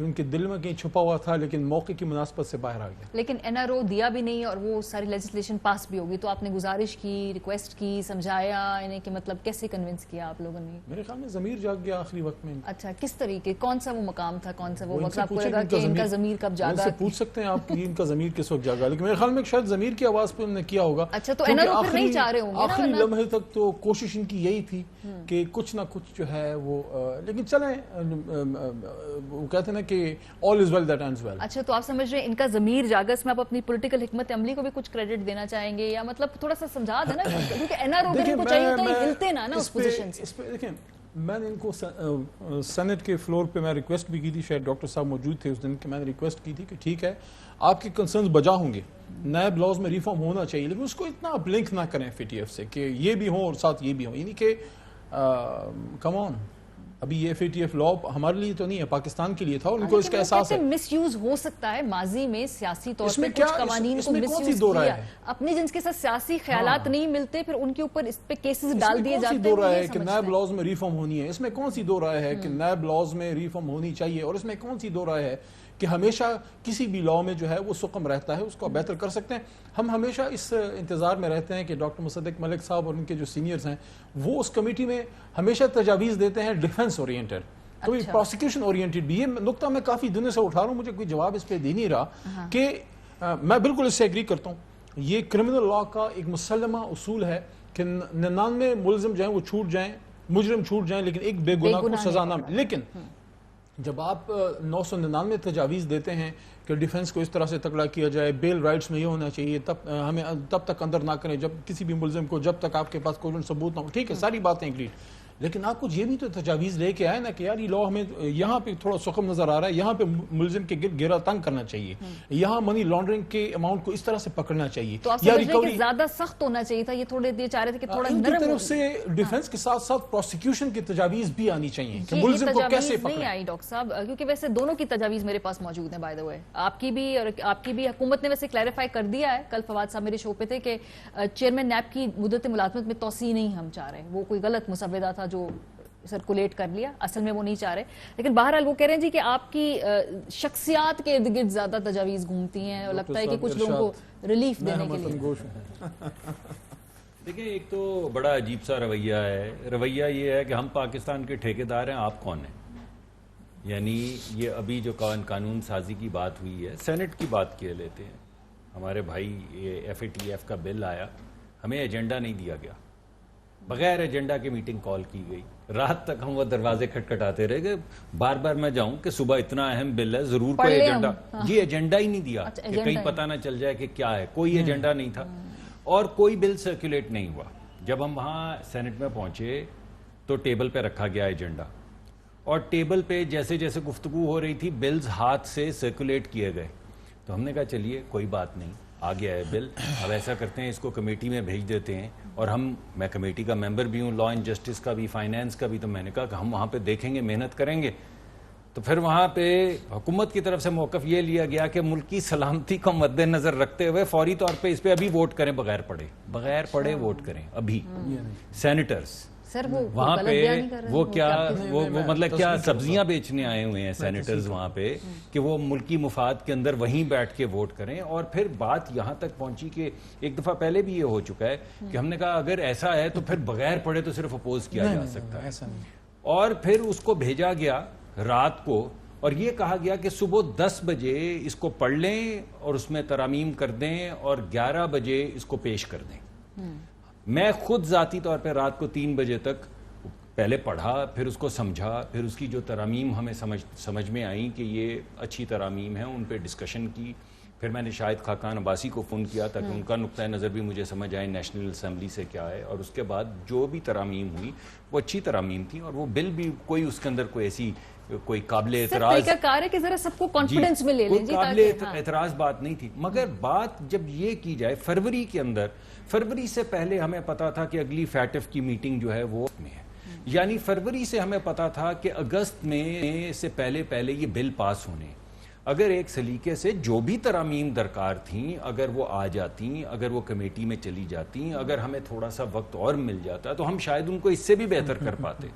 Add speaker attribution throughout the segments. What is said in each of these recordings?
Speaker 1: کہ ان کے دل میں کہیں چھپا ہوا تھا لیکن موقع کی مناسبت سے باہر آ گیا.
Speaker 2: لیکن NRO دیا بھی نہیں اور وہ ساری لیجسلیشن پاس بھی ہوگی, تو آپ نے گزارش کی, ریکویسٹ کی, سمجھایا انہیں کہ مطلب کیسے کنونس کیا آپ لوگوں نے؟
Speaker 1: میرے خیال میں ضمیر جاگ گیا آخری وقت میں.
Speaker 2: اچھا, کس طریقے, کون سا وہ مقام تھا, کون سا وہ
Speaker 1: ان
Speaker 2: وقت
Speaker 1: سے
Speaker 2: آپ کو
Speaker 1: پوچھیں
Speaker 2: لگا کہ ان کا ضمیر کب جاگا؟
Speaker 1: ان سے پوچھ سکتے ہیں آپ کہ ان کا ضمیر کس وقت جاگا, لیکن میرے خیال میں شاید ضمیر کی آواز پہ انہوں نے کیا ہوگا.
Speaker 2: اچھا, تو
Speaker 1: کیونکہ
Speaker 2: NRO پھر نہیں چاہ رہے ہوں گے
Speaker 1: آخری لمحے تک تو کوشش ان کی یہی تھی کہ کچھ نہ کچھ جو ہے وہ, لیکن چلیں وہ کہتے ہیں نا کہ all is well that ends well.
Speaker 2: اچھا, تو آپ سمجھ رہے ہیں ان کا ضمیر جاگا, اس میں آپ اپنی پولیٹیکل حکمت عملی کو بھی کچھ کریڈٹ دینا چاہیں گے, یا مطلب تھوڑا سا سمجھا دینا, کیونکہ NRO اگر ان کو چاہیے ہوتا ہے ہلتے نا اس پوزیشن سے.
Speaker 1: اس پہ دیکھیں, میں نے ان کو سینٹ کے فلور پہ میں ریکویسٹ بھی کی تھی, شاید ڈاکٹر صاحب موجود تھے اس دن, کہ میں نے ریکویسٹ کی تھی کہ ٹھیک ہے آپ کے کنسرنز بجا ہوں گے, نیب لاز میں ریفارم ہونا چاہیے, لیکن اس کو اتنا آپ لنک نہ کریں FATF سے کہ یہ بھی ہوں اور ساتھ یہ بھی ہوں, یعنی کہ کم آن, ابھی یہ FATF لا ہمارے لیے تو نہیں ہے, پاکستان کے لیے تھا, اور ان کو اس کا احساس ہے.
Speaker 2: مس یوز ہو سکتا ہے ماضی میں سیاسی طور
Speaker 1: اس
Speaker 2: پہ
Speaker 1: میں
Speaker 2: کچھ قوانین کو مس یوز کیا, اپنی جنس کے ساتھ سیاسی خیالات نہیں ملتے, پھر ان کے اوپر اس پہ کیسز ڈال دیے جاتے ہیں.
Speaker 1: دو رائے ہے کہ نیب لاز میں ریفارم ہونی ہے, اس میں کون سی دو رائے ہے کہ نیب لاز میں ریفارم ہونی چاہیے, اور اس میں کون سی دو رائے ہے کہ ہمیشہ کسی بھی لا میں جو ہے وہ سقم رہتا ہے, اس کو بہتر کر سکتے ہیں. ہم ہمیشہ اس انتظار میں رہتے ہیں کہ ڈاکٹر مصدق ملک صاحب اور ان کے جو سینئرز ہیں وہ اس کمیٹی میں ہمیشہ تجاویز دیتے ہیں ڈیفنس اورینٹڈ, کوئی پروسیکیوشن اورینٹڈ بھی. یہ نقطہ میں کافی دنوں سے اٹھا رہا ہوں, مجھے کوئی جواب اس پہ دے نہیں رہا, کہ میں بالکل اس سے ایگری کرتا ہوں. یہ کرمنل لا کا ایک مسلمہ اصول ہے کہ 99 ملزم جو ہیں وہ چھوٹ جائیں, مجرم چھوٹ جائیں, لیکن ایک بے گناہ کو سزا نہ ملے. لیکن جب آپ 999 تجاویز دیتے ہیں کہ ڈیفنس کو اس طرح سے تکڑا کیا جائے, بیل رائٹس میں یہ ہونا چاہیے, ہمیں تب تک اندر نہ کریں جب کسی بھی ملزم کو, جب تک آپ کے پاس کوئی ثبوت نہ ہو, ٹھیک ہے ساری باتیں اگریڈ, لیکن آپ کچھ یہ بھی تو تجاویز لے کے آئے نا کہ یار یہ لا ہمیں یہاں پہ تھوڑا سخم نظر آ رہا ہے, یہاں پہ ملزم کے گرد گھیرا تنگ کرنا چاہیے, یہاں منی لانڈرنگ کے اماؤنٹ کو اس طرح سے پکڑنا چاہیے.
Speaker 2: تو آپ سمجھ رہے ہیں کہ زیادہ سخت ہونا چاہیے تھا, یہ تھوڑے دیر چاہ رہے تھے کہ تھوڑا
Speaker 1: ان کی
Speaker 2: نرم
Speaker 1: طرف سے ڈیفنس کے ساتھ ساتھ پروسیکیوشن کی تجاویز بھی آنی چاہیے کہ ملزم کو کیسے پکڑیں.
Speaker 2: نہیں آئی ڈاکٹر صاحب, کیونکہ ویسے دونوں کی تجاویز میرے پاس موجود ہیں بائی دا وے, آپ کی بھی اور آپ کی بھی. حکومت نے ویسے کلیریفائی کر دیا ہے, کل فواد صاحب میرے شو پہ تھے, کہ چیئرمین نیب کی مدت ملازمت میں توسیع نہیں ہم چاہ رہے, وہ کوئی غلط مسودہ تھا جو سرکولیٹ کر لیا, اصل میں وہ نہیں چاہ رہے. لیکن بہرحال وہ کہہ رہے ہیں جی کہ آپ کی شخصیات کے ارد گرد زیادہ تجاویز گھومتی ہیں, اور لگتا ہے کہ کچھ لوگوں کو ریلیف دینے کے لیے.
Speaker 3: دیکھیں, ایک تو بڑا عجیب سا رویہ ہے. رویہ یہ ہے کہ ہم پاکستان کے ٹھیکیدار ہیں, آپ کون ہیں. یعنی یہ ابھی جو قانون سازی کی بات ہوئی ہے, سینٹ کی بات کیے لیتے ہیں. ہمارے بھائی یہ FATF کا بل آیا, ہمیں ایجنڈا نہیں دیا گیا, بغیر ایجنڈا کے میٹنگ کال کی گئی, رات تک ہم وہ دروازے کھٹکھٹاتے رہے کہ بار بار میں جاؤں کہ صبح اتنا اہم بل ہے, ضرور کوئی ایجنڈا. یہ ایجنڈا ہی نہیں دیا کہ کہیں پتہ نہ چل جائے کہ کیا ہے, کوئی ایجنڈا نہیں تھا اور کوئی بل سرکولیٹ نہیں ہوا. جب ہم وہاں سینٹ میں پہنچے تو ٹیبل پہ رکھا گیا ایجنڈا, اور ٹیبل پہ جیسے جیسے گفتگو ہو رہی تھی بلز ہاتھ سے سرکولیٹ کیے گئے. تو ہم نے کہا چلیے کوئی بات نہیں, آ گیا ہے بل, اب ایسا کرتے ہیں اس کو کمیٹی میں بھیج دیتے ہیں. اور میں کمیٹی کا ممبر بھی ہوں, لا اینڈ جسٹس کا بھی, فائنینس کا بھی, تو میں نے کہا کہ ہم وہاں پہ دیکھیں گے, محنت کریں گے. تو پھر وہاں پہ حکومت کی طرف سے موقف یہ لیا گیا کہ ملک کی سلامتی کو مد نظر رکھتے ہوئے فوری طور پہ اس پہ ابھی ووٹ کریں, بغیر پڑھے ووٹ کریں ابھی. سینیٹرز وہاں پہ وہ کیا, وہ مطلب کیا سبزیاں بیچنے آئے ہوئے ہیں سینیٹرز وہاں پہ, کہ وہ ملکی مفاد کے اندر وہیں بیٹھ کے ووٹ کریں. اور پھر بات یہاں تک پہنچی کہ ایک دفعہ پہلے بھی یہ ہو چکا ہے کہ ہم نے کہا اگر ایسا ہے تو پھر بغیر پڑھے تو صرف اپوز کیا جا سکتا ہے. اور پھر اس کو بھیجا گیا رات کو, اور یہ کہا گیا کہ صبح 10 بجے اس کو پڑھ لیں اور اس میں ترامیم کر دیں اور 11 بجے اس کو پیش کر دیں. میں خود ذاتی طور پہ رات کو 3 بجے تک پہلے پڑھا, پھر اس کو سمجھا, پھر اس کی جو ترامیم ہمیں سمجھ میں آئیں کہ یہ اچھی ترامیم ہیں, ان پہ ڈسکشن کی. پھر میں نے شاہد خاقان عباسی کو فون کیا تاکہ ان کا نقطۂ نظر بھی مجھے سمجھ آئے نیشنل اسمبلی سے کیا ہے, اور اس کے بعد جو بھی ترامیم ہوئی وہ اچھی ترامیم تھی, اور وہ بل بھی کوئی اس کے اندر کوئی ایسی کوئی قابل اعتراض قابل اعتراض بات نہیں تھی. مگر بات جب یہ کی جائے فروری کے اندر, فروری سے پہلے ہمیں پتا تھا کہ اگلی FATF کی میٹنگ جو ہے وہ میں ہے, یعنی فروری سے ہمیں پتا تھا کہ اگست میں سے پہلے یہ بل پاس ہونے. اگر ایک سلیقے سے جو بھی ترامیم درکار تھیں اگر وہ آ جاتی, اگر وہ کمیٹی میں چلی جاتی, اگر ہمیں تھوڑا سا وقت اور مل جاتا تو ہم شاید ان کو اس سے بھی بہتر کر پاتے.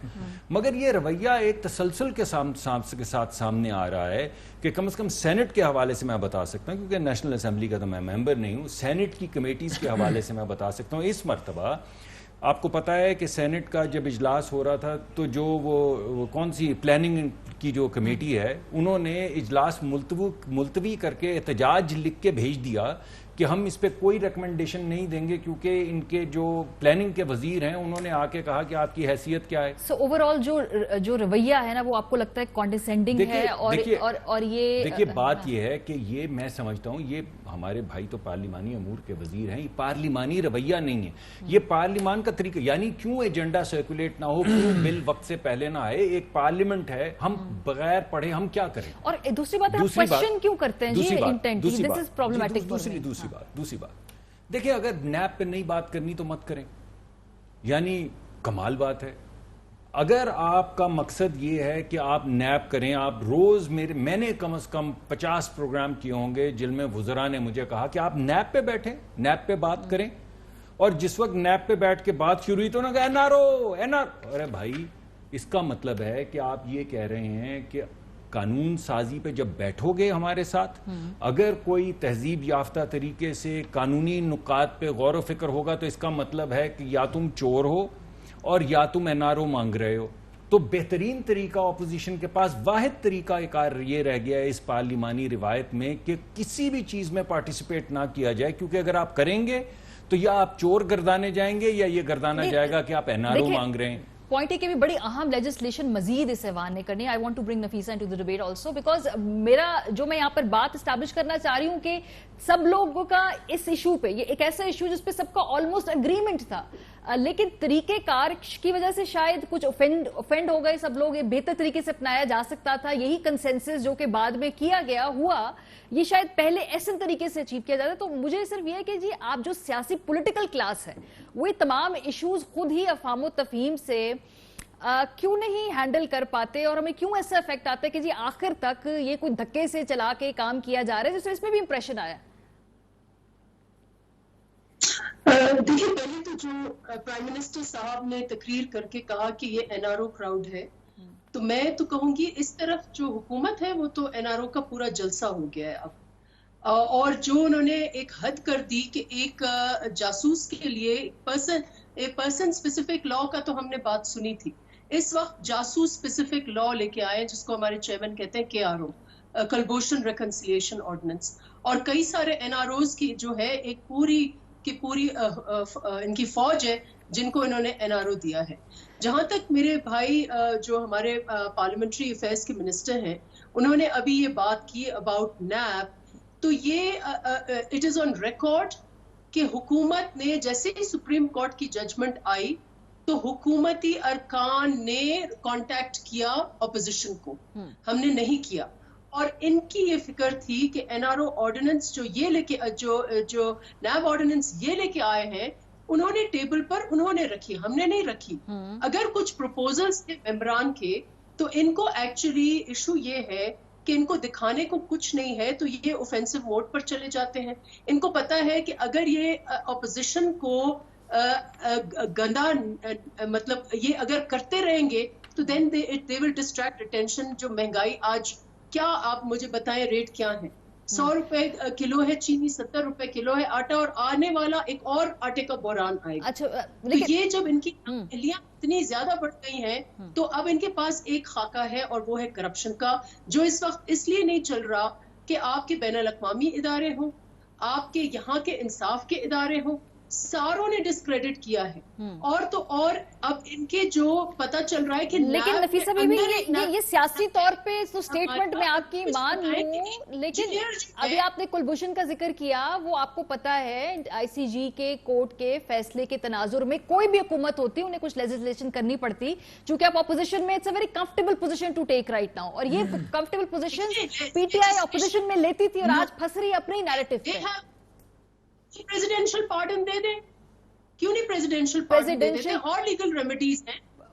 Speaker 3: مگر یہ رویہ ایک تسلسل کے ساتھ سامنے آ رہا ہے کہ کم از کم سینٹ کے حوالے سے میں بتا سکتا ہوں, کیونکہ نیشنل اسمبلی کا تو میں ممبر نہیں ہوں, سینٹ کی کمیٹیز کے حوالے سے میں بتا سکتا ہوں. اس مرتبہ آپ کو پتا ہے کہ سینٹ کا جب اجلاس ہو رہا تھا تو جو وہ کون سی پلاننگ کی جو کمیٹی ہے انہوں نے اجلاس ملتوی کر کے احتجاج لکھ کے بھیج دیا کہ ہم اس پہ کوئی ریکمنڈیشن نہیں دیں گے کیونکہ ان کے جو پلاننگ کے وزیر ہیں انہوں نے آ کے کہا کہ آپ کی حیثیت کیا ہے.
Speaker 2: سو اوور آل جو رویہ ہے نا وہ آپ کو لگتا ہے کانڈیسینڈنگ ہے اور یہ
Speaker 3: دیکھیے بات یہ ہے کہ یہ میں سمجھتا ہوں یہ ہمارے بھائی تو پارلیمانی امور کے وزیر ہیں, یہ پارلیمانی رویہ نہیں ہے, یہ پارلیمان کا طریقہ. یعنی کیوں ایجنڈا سرکولیٹ نہ ہو, کیوں بل وقت سے پہلے نہ آئے, ایک پارلیمنٹ ہے, ہم بغیر پڑھے ہم کیا کریں.
Speaker 2: اور دوسری بات ہے کوسچن کیوں کرتے ہیں جی انٹینٹ, دس از پرابلمٹک.
Speaker 3: دوسری بات دیکھیں, اگر نیب پہ نہیں بات کرنی تو مت کریں, یعنی کمال بات ہے. اگر آپ کا مقصد یہ ہے کہ آپ نیب کریں, آپ روز میں نے کم از کم 50 پروگرام کیے ہوں گے جن میں وزراء نے مجھے کہا کہ آپ نیب پہ بیٹھیں, نیب پہ بات کریں. اور جس وقت نیب پہ بیٹھ کے بات شروع ہوئی تو انہوں نے کہا این آر او. ارے بھائی اس کا مطلب ہے کہ آپ یہ کہہ رہے ہیں کہ قانون سازی پہ جب بیٹھو گے ہمارے ساتھ, اگر کوئی تہذیب یافتہ طریقے سے قانونی نکات پہ غور و فکر ہوگا تو اس کا مطلب ہے کہ یا تم چور ہو اور یا تم این آر او مانگ رہے ہو. تو بہترین طریقہ اپوزیشن کے پاس واحد طریقہ کار یہ رہ گیا ہے اس پارلیمانی روایت میں کہ کسی بھی چیز میں پارٹیسپیٹ نہ کیا جائے, کیونکہ اگر آپ کریں گے تو یا آپ چور گردانے جائیں گے یا یہ گردانا جائے گا کہ آپ این آر او مانگ رہے ہیں.
Speaker 2: پوائنٹ ہے کہ بھی بڑی اہم لیجسلیشن مزید اس ایوان نے کرنی. I want to bring Nafisa into the debate also because میرا جو میں یہاں پر بات اسٹیبلش کرنا چاہ رہی ہوں کہ سب لوگوں کا اس ایشو پہ, یہ ایک ایسا ایشو جس پہ سب کا آلموسٹ اگریمنٹ تھا, لیکن طریقہ کار کی وجہ سے شاید کچھ اوفینڈ ہو گئے سب لوگ. یہ بہتر طریقے سے اپنایا جا سکتا تھا, یہی کنسنسس جو کہ بعد میں کیا گیا ہوا یہ شاید پہلے ایسے طریقے سے اچیو کیا جاتا. تو مجھے صرف یہ ہے کہ جی آپ جو سیاسی پولیٹیکل کلاس ہے وہ تمام ایشوز خود ہی افہام و تفہیم سے کیوں نہیں ہینڈل کر پاتے, اور ہمیں کیوں ایسا افیکٹ آتا ہے کہ جی آخر تک یہ کوئی دھکے سے چلا کے کام کیا جا رہا ہے, جس سے اس میں بھی امپریشن آیا.
Speaker 4: دیکھیے پہلے تو جو پرائم منسٹر صاحب نے تقریر کر کے کہا کہ یہ این آر او کراؤڈ ہے, تو میں تو کہوں گی اس طرف جو حکومت ہے وہ تو این آر او کا پورا جلسہ ہو گیا ہے اب. اور جو انہوں نے ایک حد کر دی کہ ایک جاسوس کے لیے پرسن اسپیسیفک لا کا تو ہم نے بات سنی تھی, اس وقت جاسوس اسپیسیفک لا لے کے آئے جس کو ہمارے چیئرمین کہتے ہیں کے R O, Kulbhushan reconciliation ordinance. اور کئی سارے این آر اوز کی جو ہے ایک پوری ان کی فوج ہے جن کو انہوں نے این آر او دیا ہے. جہاں تک میرے بھائی جو ہمارے پارلیمنٹری افیئرس کے منسٹر ہیں انہوں نے ابھی یہ بات کی اباؤٹ نیب, تو یہ اٹ از آن ریکارڈ کہ حکومت نے جیسے ہی سپریم کورٹ کی ججمنٹ آئی تو حکومتی ارکان نے کانٹیکٹ کیا اپوزیشن کو, ہم نے نہیں کیا. اور ان کی یہ فکر تھی کہ این آر او آرڈیننس جو یہ لے کے جو نیب آرڈیننس یہ لے کے آئے ہیں انہوں نے ٹیبل پر انہوں نے رکھی, ہم نے نہیں رکھی. اگر کچھ پروپوزلز تھے ممبران کے تو ان کو ایکچولی ایشو یہ ہے کہ ان کو دکھانے کو کچھ نہیں ہے تو یہ اوفینسو موڈ پر چلے جاتے ہیں. ان کو پتا ہے کہ اگر یہ اپوزیشن کو گندا مطلب یہ اگر کرتے رہیں گے تو دین دے ول ڈسٹریکٹ اٹینشن. جو مہنگائی آج کیا آپ مجھے بتائیں ریٹ کیا ہے, 100 روپے کلو ہے چینی, 70 روپے کلو ہے آٹا, اور آنے والا ایک اور آٹے کا بحران آئے گا. تو یہ جب ان کی اہلیاں اتنی زیادہ بڑھ گئی ہیں تو اب ان کے پاس ایک خاکہ ہے اور وہ ہے کرپشن کا, جو اس وقت اس لیے نہیں چل رہا کہ آپ کے بین الاقوامی ادارے ہوں, آپ کے یہاں کے انصاف کے ادارے ہوں, ساروں نے ڈسکریڈٹ کیا ہے. اور تو اور اب ان کے جو پتہ چل رہا ہے کہ
Speaker 2: لیکن نفیسہ بی یہ سیاسی طور پہ تو سٹیٹمنٹ میں آپ کی مان لوں, لیکن ابھی آپ نے کلبھوشن کا ذکر کیا, وہ آپ کو پتا ہے آئی سی جی کے کورٹ کے فیصلے کے تناظر میں کوئی بھی حکومت ہوتی انہیں کچھ لیجسلیشن کرنی پڑتی, چونکہ آپ اپوزیشن میں it's a very comfortable position to take right now, اور یہ comfortable position P T I opposition میں لیتی تھی اور آج پھنس رہی اپنے نیریٹو پہ.
Speaker 4: پریزیڈینشل پارڈن دے دیں, کیوں نہیں پریزیڈینشل پارڈن دے دیتے, اور لیگل ریمیڈیز ہیں.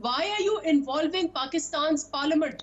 Speaker 4: Why are you involving Pakistan's parliament?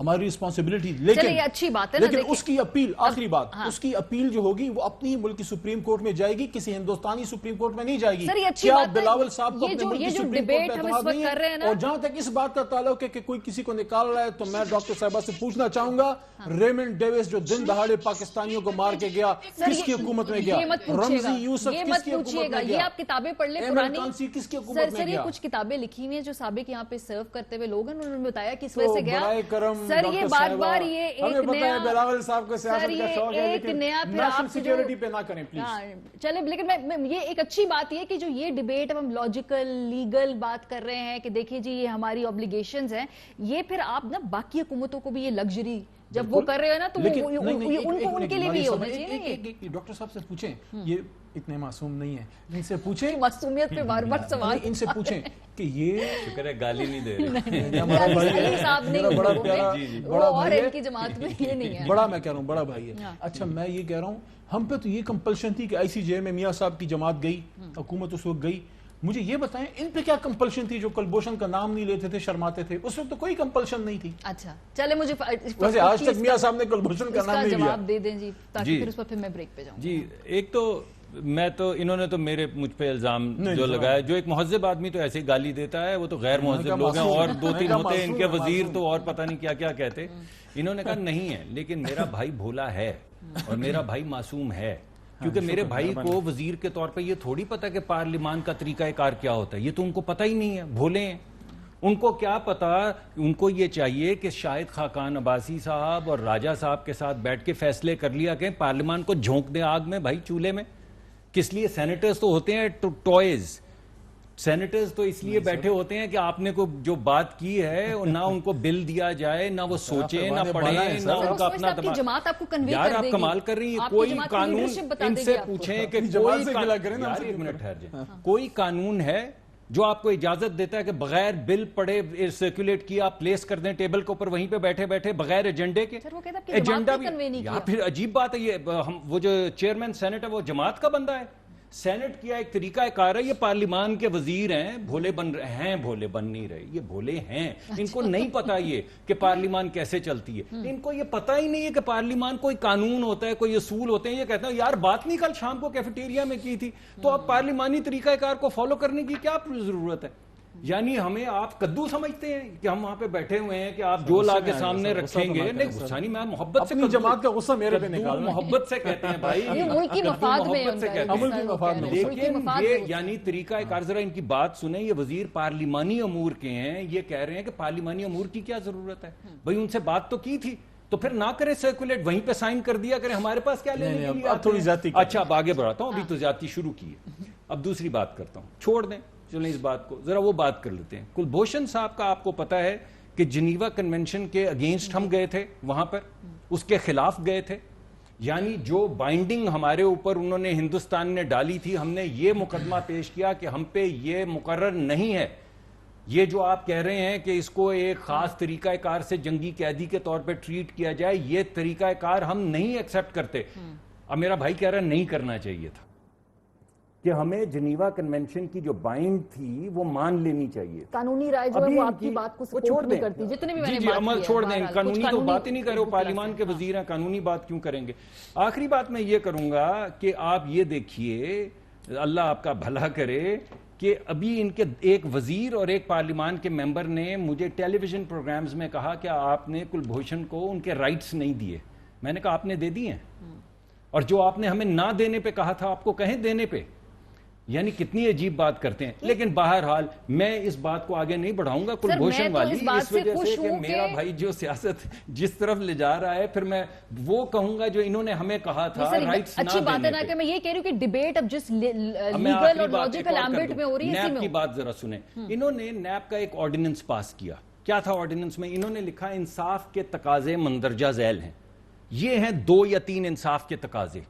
Speaker 1: ہماری رسپانسبلٹی.
Speaker 2: چلے یہ اچھی بات ہے نا.
Speaker 1: لیکن اس کی اپیل, آخری بات, اس کی اپیل جو ہوگی وہ اپنی ملک کی سپریم کورٹ میں جائے گی, کسی ہندوستانی سپریم کورٹ میں نہیں جائے گی. کیا بلاول صاحب کو اپنے ملک کی سپریم کورٹ میں اعتماد نہیں ہے؟ اور جہاں تک اس بات کا تعلق ہے کہ کوئی کسی کو نکال رہا ہے, تو میں ڈاکٹر صاحبہ سے پوچھنا چاہوں گا, ریمنڈ ڈیوس جو دن دہاڑے پاکستانیوں کو مار کے گیا, کس کی حکومت میں گیا؟ رمزی یوسف کس کی حکومت میں گیا؟
Speaker 2: یہ آپ کتابیں پڑھ لیں
Speaker 1: عمران خان کس کی حکومت میں
Speaker 2: سر,
Speaker 1: گیا؟
Speaker 2: یہ کچھ کتابیں لکھی ہوئی ہیں جو سابق یہاں پہ سرو کرتے ہوئے لوگ ہیں, انہوں نے بتایا کہ اس وجہ سے گیا. سر یہ بار بار یہ ایک نیا,
Speaker 1: بلاول صاحب کو سیاست کا شوق ہے,
Speaker 2: ایک نیا پھر
Speaker 1: نیشنل
Speaker 2: آپ
Speaker 1: سیکیورٹی پہ نہ کریں پلیز.
Speaker 2: چلے, لیکن میں یہ ایک اچھی بات یہ کہ جو یہ ڈیبیٹ اب ہم لاجیکل لیگل بات کر رہے ہیں کہ دیکھیں جی یہ ہماری اوبلیگیشنز ہیں, یہ پھر آپ نا باقی حکومتوں کو بھی یہ لگژری جب وہ کر رہے ہیں نا تو ان کے لیے بھی ہونا چاہیے.
Speaker 1: ڈاکٹر صاحب سے پوچھیں, یہ اتنے معصوم نہیں ہیں, ان سے پوچھیں,
Speaker 2: معصومیت پہ بار بار سوال,
Speaker 1: ان سے پوچھیں کہ یہ
Speaker 3: شکر ہے گالی نہیں دے رہے.
Speaker 1: ہمارا بھائی ہے, بڑا پیارا, بڑا
Speaker 2: اور
Speaker 1: بھائی
Speaker 2: ان کی جماعت میں یہ نہیں ہے,
Speaker 1: بڑا, میں کہہ رہا ہوں بڑا بھائی ہے. اچھا میں یہ کہہ رہا ہوں, ہم پہ تو یہ کمپلشن تھی کہ آئی سی جے میں میاں صاحب کی جماعت گئی, حکومت اس وقت گئی. مجھے یہ بتائیں ان پہ کیا کمپلشن تھی جو کلبھوشن کا نام نہیں لیتے تھے, شرماتے تھے؟ اس وقت تو کوئی کمپلشن نہیں تھی.
Speaker 2: اچھا چلے مجھے
Speaker 1: ویسے آج تک میاں صاحب نے کلبھوشن کا نام نہیں لیا.
Speaker 2: جواب دے دیں جی, تاکہ پھر اس پر پھر میں بریک پہ جاؤں.
Speaker 3: جی ایک تو میں تو انہوں نے تو مجھ پہ الزام جو لگایا, جو ایک مہذب آدمی تو ایسے ہی گالی دیتا ہے, وہ تو غیر مہذب لوگ ہیں, اور دو تین ہوتے ہیں ان کے وزیر تو اور پتہ نہیں کیا کیا کہتے. انہوں نے کہا نہیں ہے, لیکن میرا بھائی بھولا ہے اور میرا بھائی معصوم ہے, کیونکہ میرے بھائی کو وزیر کے طور پہ یہ تھوڑی پتا کہ پارلیمان کا طریقہ کار کیا ہوتا ہے, یہ تو ان کو پتہ ہی نہیں ہے, بھولے ہیں. ان کو کیا پتا, ان کو یہ چاہیے کہ شاہد خاقان عباسی صاحب اور راجہ صاحب کے ساتھ بیٹھ کے فیصلے کر لیا کہ پارلیمان کو جھونک دیں آگ میں بھائی, چولہے میں. کس لیے سینیٹرز تو ہوتے ہیں ٹوائز, سینیٹرز تو اس لیے بیٹھے ہوتے ہیں کہ آپ نے کو جو بات کی ہے نہ ان کو بل دیا جائے, نہ وہ سوچیں, نہ پڑھیں, نہ ان کا اپنا
Speaker 2: جماعت آپ کو کنوے
Speaker 3: یار
Speaker 2: کر
Speaker 3: آپ
Speaker 2: دے گی.
Speaker 3: کمال کر رہی ہیں. کوئی قانون ان سے پوچھیں کہ ایک منٹ ٹھہر جائیں, کوئی قانون ہے جو آپ کو اجازت دیتا ہے کہ بغیر بل پڑھے سرکولیٹ کیا آپ پلیس کر دیں ٹیبل کے اوپر وہیں پہ بیٹھے بیٹھے بغیر ایجنڈے کے؟ ایجنڈا بھی یار پھر عجیب بات ہے. یہ وہ جو چیئرمین سینٹ ہے وہ جماعت کا بندہ ہے. سینٹ کیا ایک طریقہ کار ہے, یہ پارلیمان کے وزیر ہیں, بھولے بن رہے ہیں, بھولے بن نہیں رہے, یہ بھولے ہیں. ان کو نہیں پتا یہ کہ پارلیمان کیسے چلتی ہے, ان کو یہ پتا ہی نہیں ہے کہ پارلیمان کوئی قانون ہوتا ہے, کوئی اصول ہوتے ہیں. یہ کہتے ہیں یار بات نہیں کل شام کو کیفیٹیریا میں کی تھی, تو اب پارلیمانی طریقہ کار کو فالو کرنے کی کیا ضرورت ہے؟ یعنی ہمیں آپ کدو سمجھتے ہیں کہ ہم وہاں پہ بیٹھے ہوئے ہیں کہ آپ جو لا کے سامنے رکھیں گے. نہیں غصہ نہیں, میں محبت سے,
Speaker 1: جماعت کا غصہ میرے پہ نکال,
Speaker 3: محبت سے کہتے ہیں بھائی,
Speaker 2: ملکی مفاد میں,
Speaker 3: لیکن یہ یعنی طریقہ کار, ذرا ان کی بات سنیں. یہ وزیر پارلیمانی امور کے ہیں, یہ کہہ رہے ہیں کہ پارلیمانی امور کی کیا ضرورت ہے بھائی, ان سے بات تو کی تھی تو پھر نہ کریں سرکولیٹ, وہیں پہ سائن کر دیا کریں, ہمارے پاس کیا لینے کے لیے.
Speaker 1: اب تھوڑی زیادتی.
Speaker 3: اچھا اب آگے بڑھاتا ہوں, ابھی تو زیادتی شروع کی ہے, اب دوسری بات کرتا ہوں, چھوڑ دیں چلیں اس بات کو, ذرا وہ بات کر لیتے ہیں. کلبھوشن صاحب کا آپ کو پتا ہے کہ جنیوا کنونشن کے اگینسٹ ہم گئے تھے, وہاں پر اس کے خلاف گئے تھے. یعنی جو بائنڈنگ ہمارے اوپر انہوں نے ہندوستان نے ڈالی تھی, ہم نے یہ مقدمہ پیش کیا کہ ہم پہ یہ مقرر نہیں ہے. یہ جو آپ کہہ رہے ہیں کہ اس کو ایک خاص طریقہ کار سے جنگی قیدی کے طور پہ ٹریٹ کیا جائے, یہ طریقہ کار ہم نہیں ایکسپٹ کرتے. اب میرا بھائی کہہ رہا ہے نہیں کرنا چاہیے تھا, کہ ہمیں جنیوا کنونشن کی جو بائنڈ تھی وہ مان لینی چاہیے.
Speaker 2: قانونی رائے جو ہے وہ آپ کی بات کو سپورٹ نہیں کرتی, جتنے بھی میں نے بات کی ہے.
Speaker 3: چھوڑ دیں, قانونی تو بات ہی نہیں کرے, وہ پارلیمان کے وزیر ہیں, قانونی بات کیوں کریں گے. آخری بات میں یہ کروں گا کہ آپ یہ دیکھیے, اللہ آپ کا بھلا کرے, کہ ابھی ان کے ایک وزیر اور ایک پارلیمان کے ممبر نے مجھے ٹیلی ویژن پروگرامز میں کہا کہ آپ نے کلبھوشن کو ان کے رائٹس نہیں دیے. میں نے کہا آپ نے دے دیے ہیں, اور جو آپ نے ہمیں نہ دینے پہ کہا تھا آپ کو کہیں دینے پہ. یعنی کتنی عجیب بات کرتے ہیں. لیکن بہرحال میں اس بات کو آگے نہیں بڑھاؤں گا کلبھوشن والی, اس وجہ سے کہ میرا بھائی جو سیاست جس طرف لے جا رہا ہے, پھر میں وہ کہوں گا جو انہوں نے ہمیں کہا تھا رائٹس نہ
Speaker 2: اچھی بات ہے نا, کہ میں یہ کہہ رہی ہوں کہ ڈیبیٹ اب جس لیگل اور لاجیکل ایمبٹ میں ہو رہی ہے.
Speaker 3: نیب کی بات ذرا سنیں. انہوں نے نیب کا ایک آرڈیننس پاس کیا. کیا تھا آرڈیننس میں؟ انہوں نے لکھا انصاف کے تقاضے مندرجہ ذیل ہیں. یہ ہیں 2 یا 3 انصاف کے تقاضے.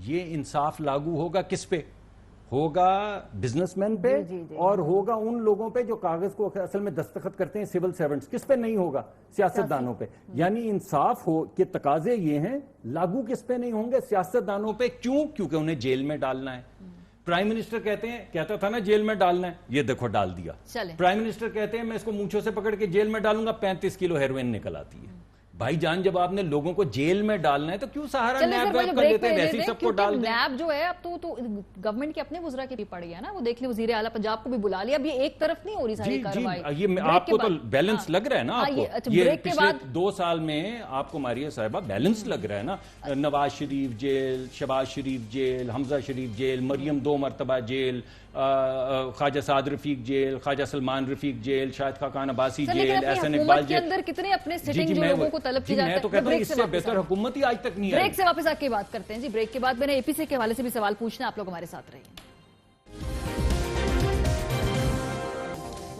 Speaker 3: یہ انصاف لاگو ہوگا کس پہ؟ ہوگا بزنس مین پہ, اور ہوگا ان لوگوں پہ جو کاغذ کو اصل میں دستخط کرتے ہیں, سول سیرونٹس. کس پہ نہیں ہوگا؟ سیاستدانوں پہ. یعنی انصاف ہو کے تقاضے یہ ہیں, لاگو کس پہ نہیں ہوں گے؟ سیاستدانوں پہ. کیوں؟ کیونکہ انہیں جیل میں ڈالنا ہے. پرائم منسٹر کہتا تھا نا جیل میں ڈالنا ہے, یہ دیکھو ڈال دیا. پرائم منسٹر کہتے ہیں میں اس کو مونچھوں سے پکڑ کے جیل میں ڈالوں گا, 35 کلو ہیروئن نکل آتی ہے. بھائی جان جب آپ نے لوگوں کو جیل میں ڈالنا ہے تو کیوں سہارا
Speaker 2: چلیں
Speaker 3: نیب
Speaker 2: سر
Speaker 3: ویب کا دیتے ہیں ویسے ہی سب کو ڈال دیں.
Speaker 2: نیب جو ہے اب تو گورنمنٹ کے اپنے وزراء کے بھی پڑ گیا نا, وہ دیکھ لیں وزیر اعلیٰ پنجاب کو بھی بلا لیا, اب یہ ایک طرف نہیں ہو رہی ساری کارروائی.
Speaker 3: یہ آپ کو تو بیلنس لگ رہا ہے نا, آپ کو یہ پچھلے 2 سال میں آپ کو ماریہ صاحبہ بیلنس لگ رہا ہے نا. نواز شریف جیل, شہباز شریف جیل, حمزہ شریف جیل, مریم 2 مرتبہ جیل, خواجہ سعد رفیق جیل, خواجہ سلمان رفیق jail, Shahid Khaqan Abbasi jail, Ahsan Iqbal jail.
Speaker 2: اندر کتنے اپنے سٹنگ جو لوگوں کو طلب کی جاتا ہے.
Speaker 3: میں تو کہتا ہوں اس سے بہتر حکومت ہی آج تک نہیں آئی.
Speaker 2: بریک سے واپس آ کے بات کرتے ہیں جی. بریک کے بعد میں نے اے پی سی کے حوالے سے بھی سوال پوچھنا ہے, آپ لوگ ہمارے ساتھ رہیے.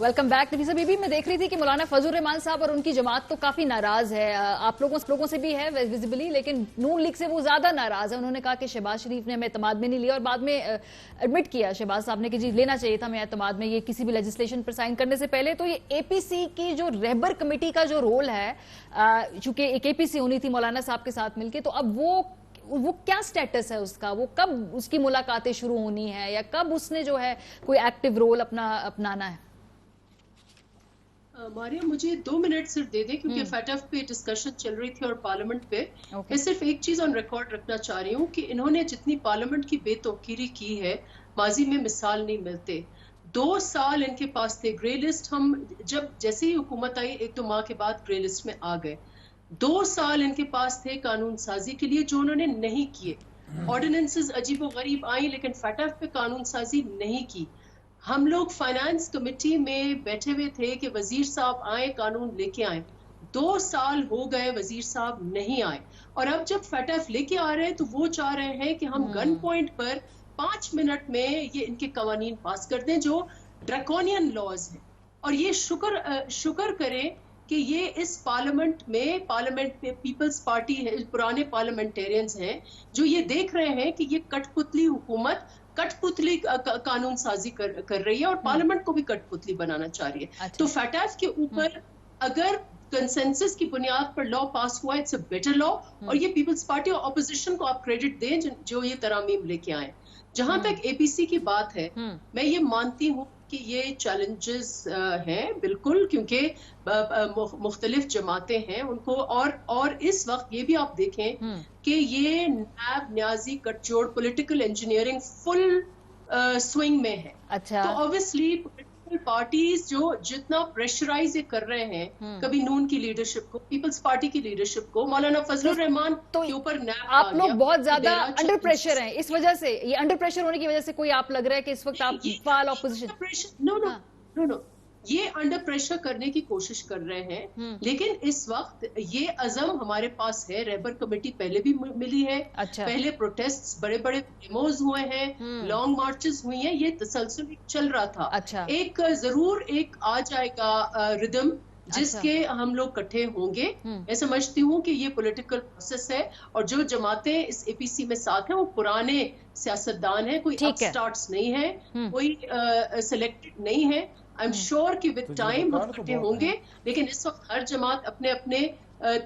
Speaker 2: Welcome back. نفیسہ بی بی, میں دیکھ رہی تھی کہ مولانا فضل الرحمان صاحب اور ان کی جماعت تو کافی ناراض ہے, آپ لوگوں سے بھی ہے ویزیبلی, لیکن نون لیگ سے وہ زیادہ ناراض ہے. انہوں نے کہا کہ شہباز شریف نے ہمیں اعتماد میں نہیں لیا, اور بعد میں ایڈمٹ کیا شہباز صاحب نے کہ جی لینا چاہیے تھا ہمیں اعتماد میں یہ کسی بھی لیجسلیشن پر سائن کرنے سے پہلے. تو یہ اے پی سی کی جو رہبر کمیٹی کا جو رول ہے, چونکہ ایک اے پی سی ہونی تھی مولانا صاحب کے ساتھ مل کے, تو اب وہ کیا سٹیٹس ہے اس کا, وہ کب اس کی ملاقاتیں شروع ہونی ہے, یا کب اس نے جو ہے کوئی ایکٹیو رول اپنانا ہے؟
Speaker 4: ماریا مجھے 2 منٹ صرف دے دیں, کیونکہ فیٹف پہ ڈسکشن چل رہی تھی اور پارلیمنٹ پہ. میں صرف ایک چیز آن ریکارڈ رکھنا چاہ رہی ہوں کہ انہوں نے جتنی پارلیمنٹ کی بے توقیری کی ہے ماضی میں مثال نہیں ملتے. 2 سال ان کے پاس تھے. گرے لسٹ ہم جیسے ہی حکومت آئی 1-2 ماہ کے بعد گرے لسٹ میں آ گئے. 2 سال ان کے پاس تھے قانون سازی کے لیے جو انہوں نے نہیں کیے. آرڈیننسز عجیب و غریب آئیں لیکن فیٹف پہ قانون سازی نہیں کی. ہم لوگ فائنانس کمیٹی میں بیٹھے ہوئے تھے کہ وزیر صاحب آئیں قانون لے کے آئیں. 2 سال ہو گئے وزیر صاحب نہیں آئے, اور اب جب فیٹف لے کے آ رہے ہیں تو وہ چاہ رہے ہیں کہ ہم گن پوائنٹ پر 5 منٹ میں یہ ان کے قوانین پاس کر دیں جو ڈریکونین لاز ہیں. اور یہ شکر کریں کہ یہ اس پارلیمنٹ میں پیپلز پارٹی ہے, پرانے پارلیمنٹیرینز ہیں جو یہ دیکھ رہے ہیں کہ یہ کٹ پتلی حکومت کٹ پتلی قانون سازی کر رہی ہے, اور پارلیمنٹ کو بھی کٹ پتلی بنانا چاہ رہی ہے. تو فیٹف کے اوپر اگر کنسنسس کی بنیاد پر لا پاس ہوا, اٹس اے بیٹر لا, اور یہ پیپلز پارٹی اور اپوزیشن کو آپ کریڈٹ دیں جو یہ ترامیم لے کے آئے. جہاں تک اے پی سی کی بات ہے, میں یہ مانتی ہوں کہ یہ چیلنجز ہیں بالکل, کیونکہ مختلف جماعتیں ہیں ان کو, اور اس وقت یہ بھی آپ دیکھیں کہ یہ نیب نیازی کٹ جوڑ پولیٹیکل انجینئرنگ فل سوئنگ میں ہے. تو obviously پولیٹیکل پارٹیز جو جتنا پریشرائز کر رہے ہیں, کبھی نون کی لیڈرشپ کو, پیپلز پارٹی کی لیڈرشپ کو, مولانا فضل الرحمان کے اوپر نیب,
Speaker 2: آپ لوگ بہت زیادہ انڈر پریشر ہیں اس وجہ سے, یہ انڈر پریشر ہونے کی وجہ سے کوئی آپ لگ رہا ہے کہ اس وقت آپ فعال اپوزیشن.
Speaker 4: نو یہ انڈر پریشر کرنے کی کوشش کر رہے ہیں, لیکن اس وقت یہ عزم ہمارے پاس ہے. رہبر کمیٹی پہلے بھی ملی ہے, پہلے پروٹیسٹ بڑے ڈیموز ہوئے ہیں, لانگ مارچز ہوئی ہیں, یہ تسلسل چل رہا تھا. ایک ضرور ایک آ جائے گا ردم جس کے ہم لوگ کٹھے ہوں گے. میں سمجھتی ہوں کہ یہ پولیٹیکل پروسیس ہے, اور جو جماعتیں اس اے پی سی میں ساتھ ہیں وہ پرانے سیاستدان ہیں, کوئی اپ سٹارٹس نہیں ہے, کوئی سلیکٹڈ نہیں ہے. I'm sure کہ with time ہم اکٹھے ہوں گے, لیکن اس وقت ہر جماعت اپنے اپنے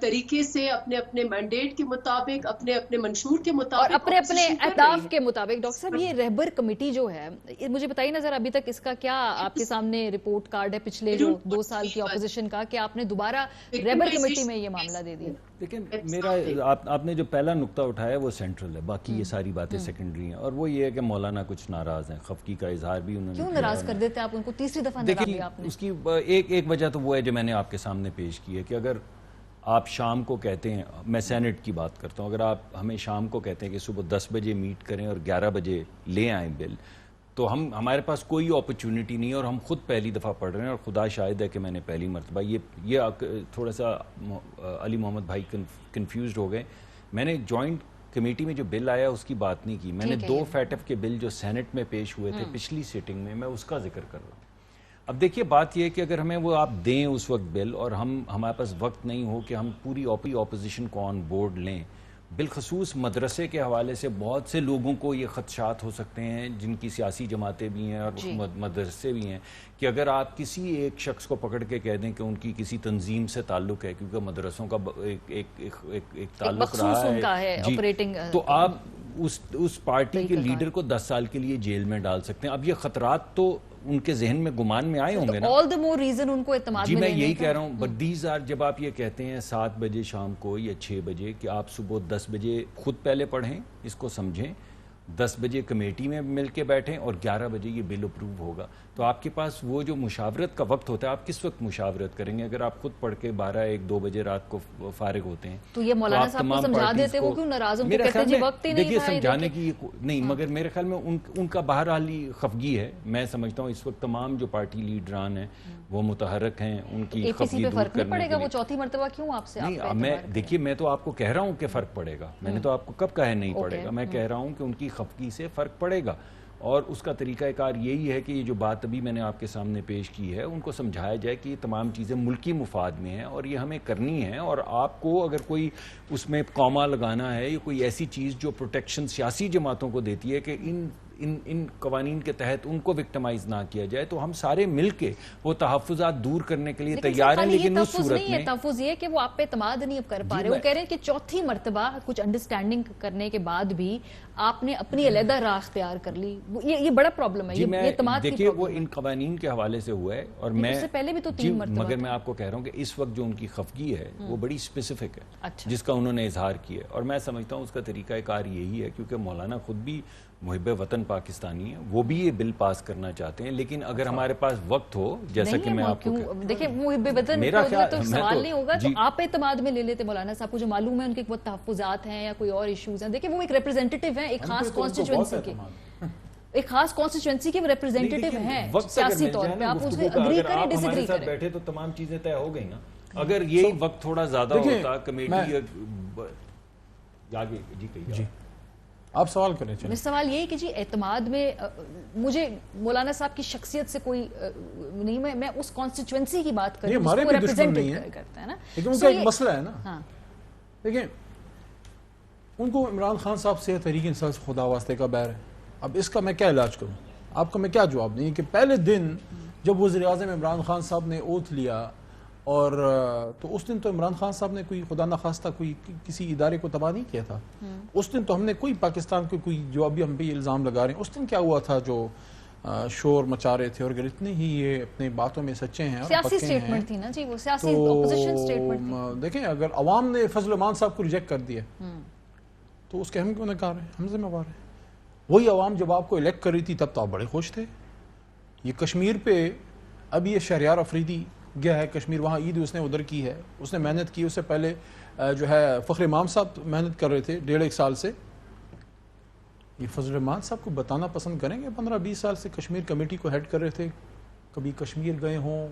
Speaker 4: طریقے سے, اپنے اپنے مینڈیٹ کے مطابق, اپنے اپنے منشور کے مطابق,
Speaker 2: اور اپنے اپنے اہداف کے مطابق. ڈاکٹر صاحب یہ رہبر کمیٹی جو ہے, مجھے بتائیے نا ذرا, ابھی تک اس کا کیا آپ کے سامنے رپورٹ کارڈ ہے پچھلے جو 2 سال کی اپوزیشن کا, کہ آپ نے دوبارہ رہبر کمیٹی میں یہ معاملہ دے دیا؟
Speaker 3: لیکن میرا آپ نے جو پہلا نقطہ اٹھایا وہ سینٹرل ہے, باقی یہ ساری باتیں سیکنڈری ہیں. اور وہ یہ ہے کہ مولانا کچھ ناراض ہیں, خفگی کا اظہار بھی انہوں نے
Speaker 2: کیوں ناراض کر دیتے آپ ان کو؟ تیسری دفعہ ناراض کیا آپ نے.
Speaker 3: اس کی ایک وجہ تو وہ ہے جو میں نے آپ کے سامنے پیش کی ہے, کہ اگر آپ شام کو کہتے ہیں, میں سینٹ کی بات کرتا ہوں, اگر آپ ہمیں شام کو کہتے ہیں کہ صبح 10 بجے میٹ کریں اور 11 بجے لے آئیں بل, تو ہمارے پاس کوئی اپرچونٹی نہیں ہے, اور ہم خود پہلی دفعہ پڑھ رہے ہیں, اور خدا شاہد ہے کہ میں نے پہلی مرتبہ یہ تھوڑا سا علی محمد بھائی کنفیوزڈ ہو گئے. میں نے جوائنٹ کمیٹی میں جو بل آیا اس کی بات نہیں کی, میں نے 2 فیٹف کے بل جو سینٹ میں پیش ہوئے تھے پچھلی سیٹنگ میں اس کا ذکر کر رہا ہوں. اب دیکھیے بات یہ ہے کہ اگر ہمیں وہ آپ دیں اس وقت بل, اور ہمارے پاس وقت نہیں ہو کہ ہم پوری اپوزیشن کو آن بورڈ لیں, بالخصوص مدرسے کے حوالے سے بہت سے لوگوں کو یہ خدشات ہو سکتے ہیں, جن کی سیاسی جماعتیں بھی ہیں اور مدرسے بھی ہیں, کہ اگر آپ کسی ایک شخص کو پکڑ کے کہہ دیں کہ ان کی کسی تنظیم سے تعلق ہے, کیونکہ مدرسوں کا ایک تعلق رہا ہے, تو آپ اس پارٹی کے لیڈر کو 10 سال کے لیے جیل میں ڈال سکتے ہیں. اب یہ خطرات تو ان کے ذہن میں گمان میں آئے ہوں گے نا.
Speaker 2: آل دا مور ریزن ان کو اعتماد
Speaker 3: جی
Speaker 2: میں
Speaker 3: میں
Speaker 2: لینے
Speaker 3: یہی
Speaker 2: کا.
Speaker 3: کہہ رہا ہوں بٹ دیز آر جب آپ یہ کہتے ہیں 7 بجے شام کو یا 6 بجے کہ آپ صبح 10 بجے خود پہلے پڑھیں اس کو سمجھیں 10 بجے کمیٹی میں مل کے بیٹھیں اور 11 بجے یہ بل اپروو ہوگا تو آپ کے پاس وہ جو مشاورت کا وقت ہوتا ہے آپ کس وقت مشاورت کریں گے اگر آپ خود پڑھ کے 12 1 2 بجے رات کو فارغ ہوتے ہیں
Speaker 2: تو یہ مولانا
Speaker 3: آپ
Speaker 2: صاحب کو
Speaker 3: تمام
Speaker 2: سمجھا
Speaker 3: پارٹیز
Speaker 2: دیتے وہ کیوں ناراض ہوں
Speaker 3: میرے
Speaker 2: کہتے
Speaker 3: خیال
Speaker 2: ہیں جی
Speaker 3: میں
Speaker 2: وقت ہی نہیں
Speaker 3: دیکھیے
Speaker 2: تھا.
Speaker 3: سمجھانے کی نہیں مگر میرے خیال میں ان کا بہرحال ہی خفگی ہے. میں سمجھتا ہوں اس وقت تمام جو پارٹی لیڈران ہیں وہ متحرک ہیں ان کی
Speaker 2: اے پی سی
Speaker 3: خفگی
Speaker 2: پہ
Speaker 3: دور
Speaker 2: فرق نہیں
Speaker 3: کرنے
Speaker 2: پڑے
Speaker 3: کے
Speaker 2: گا
Speaker 3: لیے.
Speaker 2: وہ چوتھی مرتبہ کیوں آپ سے
Speaker 3: نہیں میں دیکھیے میں تو آپ کو کہہ رہا ہوں کہ فرق پڑے گا. میں نے تو آپ کو کب کہا ہے نہیں پڑے گا. میں کہہ رہا ہوں کہ ان کی خفگی سے فرق پڑے گا اور اس کا طریقہ کار یہی ہے کہ یہ جو بات ابھی میں نے آپ کے سامنے پیش کی ہے ان کو سمجھایا جائے کہ یہ تمام چیزیں ملکی مفاد میں ہیں اور یہ ہمیں کرنی ہے اور آپ کو اگر کوئی اس میں قوما لگانا ہے یا کوئی ایسی چیز جو پروٹیکشن سیاسی جماعتوں کو دیتی ہے کہ ان قوانین کے تحت ان کو وکٹمائز نہ کیا جائے تو ہم سارے مل کے وہ تحفظات دور کرنے کے لیے تیار ہیں. لیکن اس صورت میں
Speaker 2: تحفظ یہ کہ وہ آپ پہ اعتماد نہیں اب کر پا رہے. وہ کہہ رہے ہیں کہ چوتھی مرتبہ کچھ انڈرسٹینڈنگ کرنے کے بعد بھی آپ نے اپنی علیحدہ راہ اختیار کر لی. یہ بڑا پرابلم ہے. یہ اعتماد کی
Speaker 3: دیکھیے وہ ان قوانین کے حوالے سے ہوا ہے اور میں
Speaker 2: اس سے پہلے بھی تو 3 مرتبہ
Speaker 3: مگر میں آپ کو کہہ رہا ہوں کہ اس وقت جو ان کی خفگی ہے وہ بڑی اسپیسیفک ہے
Speaker 2: اچھا.
Speaker 3: جس کا انہوں نے اظہار کیا ہے اور میں سمجھتا ہوں اس کا طریقہ کار یہی ہے کیونکہ مولانا خود بھی محب وطن پاکستانی ہے وہ بھی یہ بل پاس کرنا چاہتے ہیں لیکن اگر ہمارے پاس وقت ہو جیسا کہ میں آپ کو
Speaker 2: دیکھیں محب وطن تو سوال نہیں ہوگا تو آپ اعتماد میں لے لیتے مولانا صاحب کو جو معلوم ہے ان کے بہت تحفظات ہیں یا کوئی اور ایشوز ہیں. دیکھیں وہ ایک ریپریزنٹیٹیو ہیں ایک خاص کانسٹیچوئنسی کے ایک خاص کانسٹیچوئنسی کے ریپریزنٹیٹیو ہیں سیاسی طور پہ. آپ اس پہ اگری کریں ڈس ایگری کریں
Speaker 3: بیٹھے تو تمام چیزیں طے ہو گئی نا. اگر یہ وقت تھوڑا زیادہ ہوتا کمیٹی آگے جی
Speaker 1: آپ سوال کریں چلیں.
Speaker 2: سوال یہ ہے کہ جی اعتماد میں مجھے مولانا صاحب کی شخصیت سے کوئی نہیں میں اس کانسٹیچوئنسی کی بات کر رہی ہوں
Speaker 1: ہمارے بھی دشمن نہیں ہے
Speaker 2: کرتا ہے نا
Speaker 1: لیکن ان کا ایک مسئلہ ہے نا. دیکھیں ان کو عمران خان صاحب سے تحریک انصاف خدا واسطے کا بیر ہے. اب اس کا میں کیا علاج کروں آپ کا میں کیا جواب دیں کہ پہلے دن جب وزیر اعظم عمران خان صاحب نے اوتھ لیا اور تو اس دن تو عمران خان صاحب نے کوئی خدا نخواستہ کوئی کسی ادارے کو تباہ نہیں کیا تھا. اس دن تو ہم نے کوئی پاکستان کو کوئی جو ابھی ہم پہ الزام لگا رہے ہیں اس دن کیا ہوا تھا جو شور مچا رہے تھے اور اگر اتنے ہی یہ اپنے باتوں میں سچے ہیں
Speaker 2: سیاسی سٹیٹمنٹ تھی نا جی وہ سیاسی اپوزیشن سٹیٹمنٹ تھی.
Speaker 1: دیکھیں اگر عوام نے فضل الرحمان صاحب کو ریجیکٹ کر دیا تو اس کے ہم کیوں نکار ہیں ہم ذمہ وار ہیں. وہی عوام جب آپ کو الیکٹ کر رہی تھی تب تو آپ بڑے خوش تھے. یہ کشمیر پہ ابھی یہ شہریار افریدی گیا ہے کشمیر وہاں عید اس نے ادھر کی ہے اس نے محنت کی. اس سے پہلے جو ہے فخر امام صاحب محنت کر رہے تھے 1.5 سال سے. یہ فضل الرحمان صاحب کو بتانا پسند کریں گے 15-20 سال سے کشمیر کمیٹی کو ہیڈ کر رہے تھے کبھی کشمیر گئے ہوں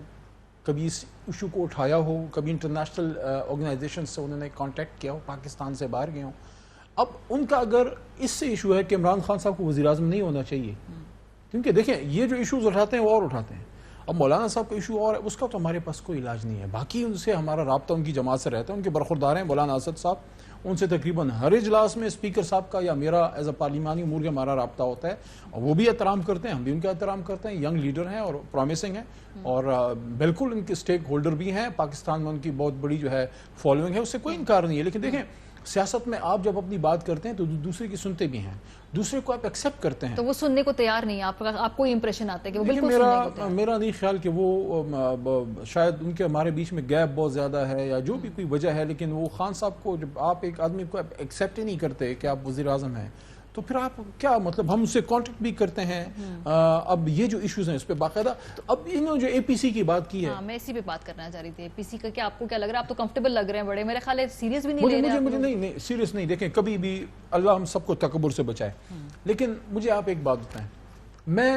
Speaker 1: کبھی اس ایشو کو اٹھایا ہو کبھی انٹرنیشنل آرگنائزیشن سے انہوں نے کانٹیکٹ کیا ہو پاکستان سے باہر گئے ہوں. اب ان کا اگر اس سے ایشو ہے کہ عمران خان صاحب کو وزیر اعظم نہیں ہونا چاہیے کیونکہ دیکھیں یہ جو ایشوز اٹھاتے ہیں وہ اور اٹھاتے ہیں. اب مولانا صاحب کا ایشو اور ہے اس کا تو ہمارے پاس کوئی علاج نہیں ہے. باقی ان سے ہمارا رابطہ ان کی جماعت سے رہتا ہے ان کے برخوردار ہیں مولانا اسد صاحب. ان سے تقریباً ہر اجلاس میں اسپیکر صاحب کا یا میرا ایز اے پارلیمانی امور کا ہمارا رابطہ ہوتا ہے اور وہ بھی احترام کرتے ہیں ہم بھی ان کا احترام کرتے ہیں. ینگ لیڈر ہیں اور پرومسنگ ہیں اور بالکل ان کے اسٹیک ہولڈر بھی ہیں. پاکستان میں ان کی بہت بڑی جو ہے فالوئنگ ہے اس سے کوئی انکار نہیں ہے. لیکن دیکھیں سیاست میں آپ جب اپنی بات کرتے ہیں تو دوسرے کی سنتے بھی ہیں دوسرے کو آپ ایکسیپٹ کرتے ہیں
Speaker 2: تو وہ سننے کو تیار نہیں آپ کو امپریشن آتا ہے کہ وہ بالکل سننے کو تیار.
Speaker 1: میرا نہیں خیال کہ وہ شاید ان کے ہمارے بیچ میں گیپ بہت زیادہ ہے یا جو بھی کوئی وجہ ہے لیکن وہ خان صاحب کو جب آپ ایک آدمی کو ایکسیپٹ ہی نہیں کرتے کہ آپ وزیر اعظم ہیں تو پھر آپ کیا مطلب ہم اس سے کانٹیکٹ بھی کرتے ہیں. اب یہ جو ایشوز ہیں اس پہ باقاعدہ اب انہوں نے جو اے پی سی کی بات کی ہے
Speaker 2: میں اسی پہ بات کرنا چاہ رہی تھی. اے پی سی کا کیا آپ کو کیا لگ رہا ہے آپ تو کمفرٹیبل لگ رہے ہیں بڑے میرے خیال ہے سیریس بھی نہیں لے رہے
Speaker 1: مجھے نہیں سیریس نہیں. دیکھیں کبھی بھی اللہ ہم سب کو تکبر سے بچائے لیکن مجھے آپ ایک بات بتائیں میں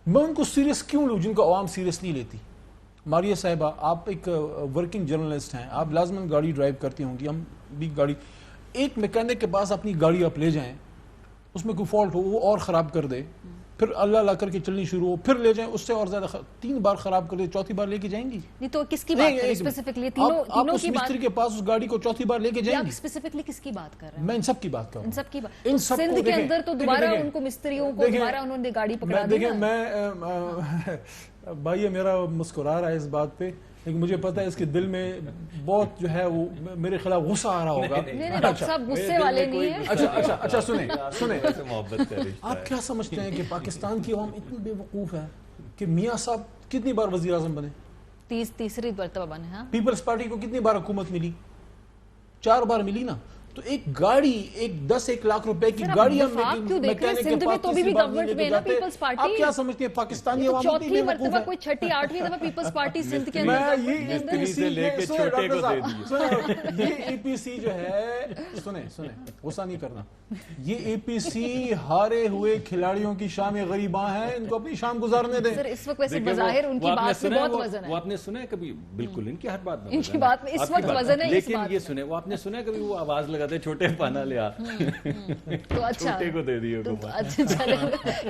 Speaker 1: ان کو سیریس کیوں لوں جن کو عوام سیریس نہیں لیتی. ماریہ صاحبہ آپ ایک ورکنگ جرنلسٹ ہیں آپ لازماً گاڑی ڈرائیو کرتی ہوں گی ہم بھی گاڑی ایک میکینک کے پاس اپنی گاڑی آپ لے جائیں اس میں کوئی فالٹ ہو وہ اور خراب کر دے پھر اللہ لا کر کے چلنی شروع ہو پھر لے جائیں اس سے اور زیادہ 3 بار خراب کر دے 4تھی بار لے کے جائیں گی.
Speaker 2: نہیں تو کس کی بات کر رہے ہیں اسپیسیفکلی تینوں
Speaker 1: اس مستری کے پاس اس گاڑی کو 4تھی بار لے کے جائیں گی.
Speaker 2: آپ اسپیسیفکلی کس کی بات کر رہے ہیں؟
Speaker 1: میں ان سب کی بات کر رہا ہوں.
Speaker 2: ان سب کی بات سندھ کے اندر تو دوبارہ ان کو مستریوں کو دوبارہ انہوں نے گاڑی پکڑا دی.
Speaker 1: دیکھیں بھائی میرا مسکرا رہا ہے اس بات پہ، لیکن مجھے پتا ہے اس کے دل میں بہت جو ہے وہ میرے خلاف غصہ آ رہا ہوگا.
Speaker 2: نہیں ڈاکٹر صاحب غصے والے نہیں ہیں.
Speaker 1: اچھا سنیں
Speaker 3: محبت کا رشتہ
Speaker 1: آپ کیا سمجھتے ہیں کہ پاکستان کی عوام اتنی بے وقوف ہے کہ میاں صاحب کتنی بار وزیر اعظم بنے؟
Speaker 2: تیسری مرتبہ بنے. ہاں
Speaker 1: پیپلز پارٹی کو کتنی بار حکومت ملی؟ 4 بار ملی نا. تو ایک گاڑی 10-1 لاکھ روپے کی گاڑی ہم آپ کیا سمجھتے ہیں پاکستانی عوام
Speaker 2: چوتھی مرتبہ کوئی چھٹی 8ویں دفعہ پیپلز پارٹی سندھ کے
Speaker 1: یہ اے پی سی جو ہے، سنیں غصہ نہیں کرنا، یہ اے پی سی ہارے ہوئے کھلاڑیوں کی شام غریباں ہیں، ان کو اپنی شام گزارنے دیں.
Speaker 2: سر اس وقت ویسے بظاہر ان کی بات میں بہت وزن ہے.
Speaker 3: وہ آپ نے سنا ہے کبھی؟ بالکل ان کی ہر بات
Speaker 2: ان کی بات میں اس وقت وزن ہے.
Speaker 3: لیکن یہ سنے، وہ آپ نے سنا ہے کبھی وہ آواز لگاتے چھوٹے پانا لیا
Speaker 2: تو اچھا
Speaker 3: چھوٹے کو دے دیے حکومت.
Speaker 2: اچھا چلیں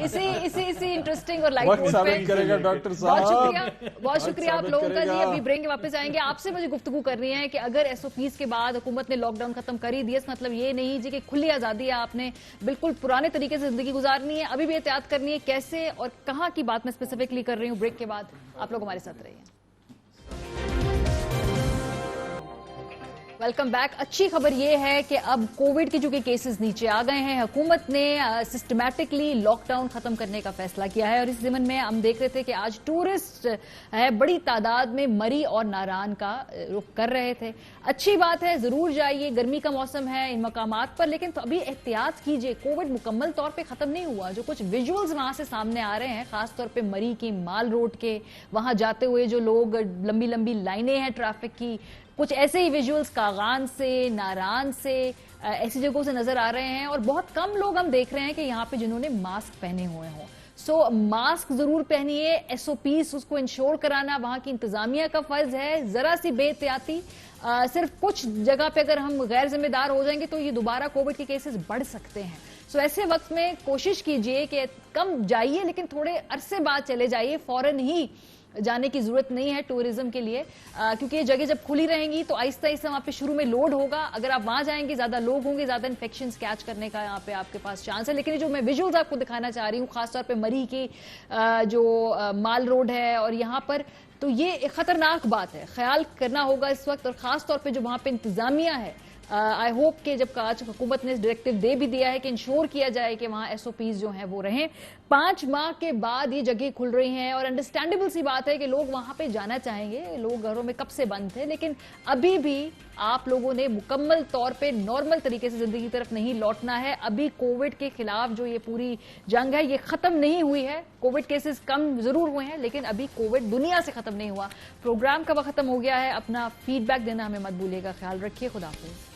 Speaker 2: اسی انٹرسٹنگ اور لائٹ
Speaker 1: وقت
Speaker 2: نوٹ
Speaker 1: ثابت
Speaker 2: پہ
Speaker 1: کرے گا ڈاکٹر صاحب.
Speaker 2: بہت شکریہ آپ لوگوں کا. جی ابھی بریک کے واپس آئیں گے. آپ سے مجھے گفتگو کرنی ہے کہ اگر ایس او پیز کے بعد حکومت نے لاک ڈاؤن ختم کر ہی دیا، اس مطلب یہ نہیں جی کہ کھلی آزادی ہے، آپ نے بالکل پرانے طریقے سے زندگی گزارنی ہے، ابھی بھی احتیاط کرنی ہے. کیسے اور کہاں کی بات میں اسپیسیفکلی کر رہی ہوں، بریک کے بعد آپ لوگ ہمارے ساتھ رہیے. Welcome back. اچھی خبر یہ ہے کہ اب کووڈ کے چونکہ کیسز نیچے آ گئے ہیں، حکومت نے سسٹمیٹکلی لاک ڈاؤن ختم کرنے کا فیصلہ کیا ہے. اور اس ضمن میں ہم دیکھ رہے تھے کہ آج ٹورسٹ بڑی تعداد میں مری اور ناران کا رخ کر رہے تھے. اچھی بات ہے، ضرور جائیے، گرمی کا موسم ہے ان مقامات پر، لیکن ابھی احتیاط کیجیے. کووڈ مکمل طور پہ ختم نہیں ہوا. جو کچھ ویژولز وہاں سے سامنے آ رہے ہیں، خاص طور پہ مری کی، مال روڈ کے، وہاں جاتے ہوئے جو لوگ، لمبی لمبی لائنیں ہیں ٹریفک کی، کچھ ایسے ہی ویژولز کاغان سے، ناران سے، ایسی جگہوں سے نظر آ رہے ہیں. اور بہت کم لوگ ہم دیکھ رہے ہیں کہ یہاں پہ جنہوں نے ماسک پہنے ہوئے ہوں. سو ماسک ضرور پہنیے. ایس او پیز اس کو انشور کرانا وہاں کی انتظامیہ کا فرض ہے. ذرا سی بے احتیاطی، صرف کچھ جگہ پہ اگر ہم غیر ذمہ دار ہو جائیں گے تو یہ دوبارہ کووڈ کے کیسز بڑھ سکتے ہیں. سو ایسے وقت میں کوشش کیجئے کہ کم جائیے، لیکن تھوڑے عرصے بعد چلے جائیے. فوراً ہی جانے کی ضرورت نہیں ہے ٹورزم کے لیے، کیونکہ یہ جگہ جب کھلی رہیں گی تو آہستہ آہستہ وہاں پہ شروع میں لوڈ ہوگا. اگر آپ وہاں جائیں گے زیادہ لوگ ہوں گے، زیادہ انفیکشنز کیچ کرنے کا یہاں پہ آپ کے پاس چانس ہے. لیکن جو میں ویژولز آپ کو دکھانا چاہ رہی ہوں، خاص طور پہ مری کی جو مال روڈ ہے اور یہاں پر، تو یہ ایک خطرناک بات ہے. خیال کرنا ہوگا اس وقت، اور خاص طور پہ جو وہاں پہ انتظامیہ ہے. آئی ہوپ کہ جب آج حکومت نے ڈائریکٹو دے بھی دیا ہے کہ انشور کیا جائے کہ وہاں ایس او پیز جو ہیں وہ رہیں. 5 ماہ کے بعد یہ جگہ کھل رہی ہیں اور انڈرسٹینڈیبل سی بات ہے کہ لوگ وہاں پہ جانا چاہیں گے. لوگ گھروں میں کب سے بند تھے، لیکن ابھی بھی آپ لوگوں نے مکمل طور پہ نارمل طریقے سے زندگی کی طرف نہیں لوٹنا ہے. ابھی کووڈ کے خلاف جو یہ پوری جنگ ہے یہ ختم نہیں ہوئی ہے. کووڈ کیسز کم ضرور ہوئے ہیں، لیکن ابھی کووڈ دنیا سے ختم نہیں ہوا. پروگرام کا وقت ختم ہو گیا ہے. اپنا فیڈ بیک دینا ہمیں مت بھولیے گا. خیال رکھیے. خدا حافظ.